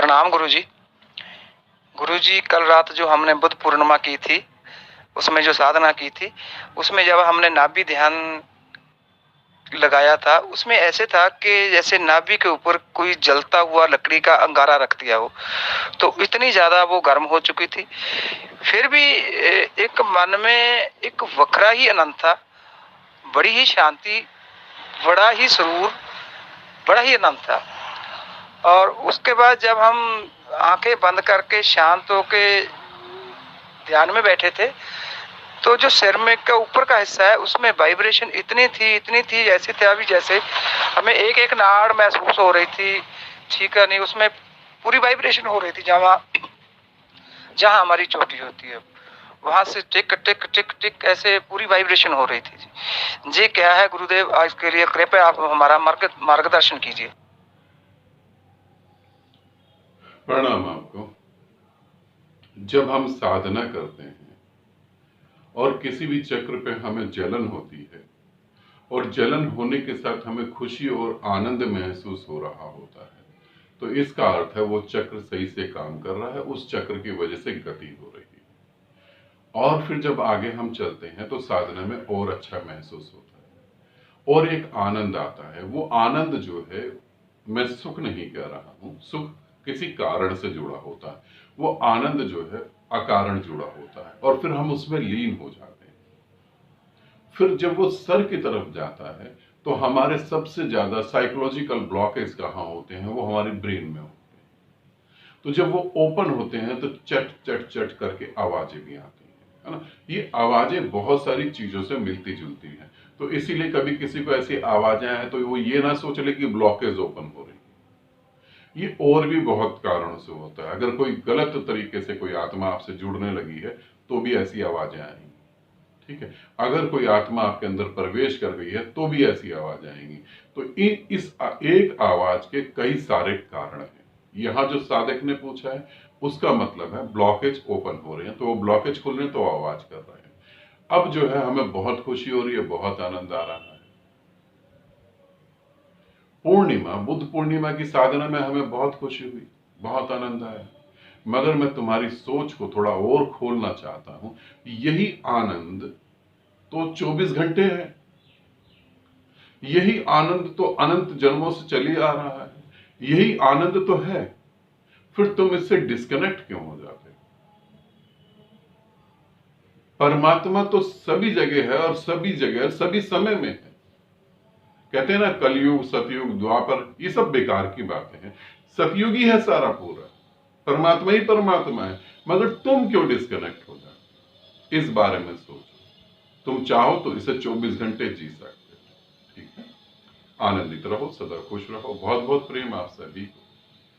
प्रणाम गुरुजी। गुरुजी, कल रात जो हमने बुद्ध पूर्णिमा की थी, उसमें जो साधना की थी, उसमें जब हमने नाभि ध्यान लगाया था, उसमें ऐसे था कि जैसे नाभि के ऊपर कोई जलता हुआ लकड़ी का अंगारा रख दिया हो, तो इतनी ज़्यादा वो गर्म हो चुकी थी। फिर भी एक मन में एक वखरा ही आनंद था, बड़ी ही शांति, बड़ा ही सुरूर, बड़ा ही आनंद था। और उसके बाद जब हम आंखें बंद करके शांत होके ध्यान में बैठे थे, तो जो सिर में का ऊपर का हिस्सा है उसमें वाइब्रेशन इतनी थी जैसे थे अभी, जैसे हमें एक एक नाड़ महसूस हो रही थी। ठीक है, नहीं उसमें पूरी वाइब्रेशन हो रही थी। जहाँ जहाँ हमारी चोटी होती है वहां से टिक टिक टिक टिक ऐसे पूरी वाइब्रेशन हो रही थी। जी क्या है गुरुदेव, आज के लिए कृपया आप हमारा मार्गदर्शन कीजिए। प्रणाम आपको। जब हम साधना करते हैं और किसी भी चक्र पे हमें जलन होती है और जलन होने के साथ हमें खुशी और आनंद महसूस हो रहा होता है, तो इसका अर्थ है वो चक्र सही से काम कर रहा है, उस चक्र की वजह से गति हो रही है। और फिर जब आगे हम चलते हैं तो साधना में और अच्छा महसूस होता है और एक आनंद आता है। वो आनंद जो है, मैं सुख नहीं कह रहा हूं, सुख किसी कारण से जुड़ा होता है, वो आनंद जो है अकारण जुड़ा होता है और फिर हम उसमें लीन हो जाते हैं। फिर जब वो सर की तरफ जाता है तो हमारे सबसे ज्यादा साइकोलॉजिकल ब्लॉकेज कहाँ होते हैं, वो हमारी ब्रेन में होते हैं। तो जब वो ओपन होते हैं तो चट चट चट करके आवाजें भी आती है ना। ये आवाजें बहुत सारी चीजों से मिलती जुलती हैं, तो इसीलिए कभी किसी को ऐसी आवाजें आए तो वो ये ना सोच ले कि ब्लॉकेज ओपन हो रही है। ये और भी बहुत कारणों से होता है। अगर कोई गलत तरीके से कोई आत्मा आपसे जुड़ने लगी है तो भी ऐसी आवाजें आएंगी। ठीक है, अगर कोई आत्मा आपके अंदर प्रवेश कर गई है तो भी ऐसी आवाज आएंगी। तो इस एक आवाज के कई सारे कारण हैं। यहां जो साधक ने पूछा है उसका मतलब है ब्लॉकेज ओपन हो रहे हैं, तो वो ब्लॉकेज खुल रहे हैं तो आवाज कर रहे हैं। अब जो है हमें बहुत खुशी हो रही है, बहुत आनंद आ रहा है। पूर्णिमा, बुद्ध पूर्णिमा की साधना में हमें बहुत खुशी हुई, बहुत आनंद आया। मगर मैं तुम्हारी सोच को थोड़ा और खोलना चाहता हूं। यही आनंद तो 24 घंटे है, यही आनंद तो अनंत जन्मों से चली आ रहा है, यही आनंद तो है। फिर तुम इससे डिस्कनेक्ट क्यों हो जाते? परमात्मा तो सभी जगह है और सभी जगह सभी समय में है। कहते हैं ना, कलयुग सतयुग द्वापर, ये सब बेकार की बातें हैं। सतयुग ही है सारा पूरा, परमात्मा ही परमात्मा है। मगर तुम क्यों डिस्कनेक्ट हो जाते? इस बारे में सोचो। तुम चाहो तो इसे 24 घंटे जी सकते हो। ठीक है, आनंदित रहो, सदा खुश रहो। बहुत बहुत प्रेम आप सभी को।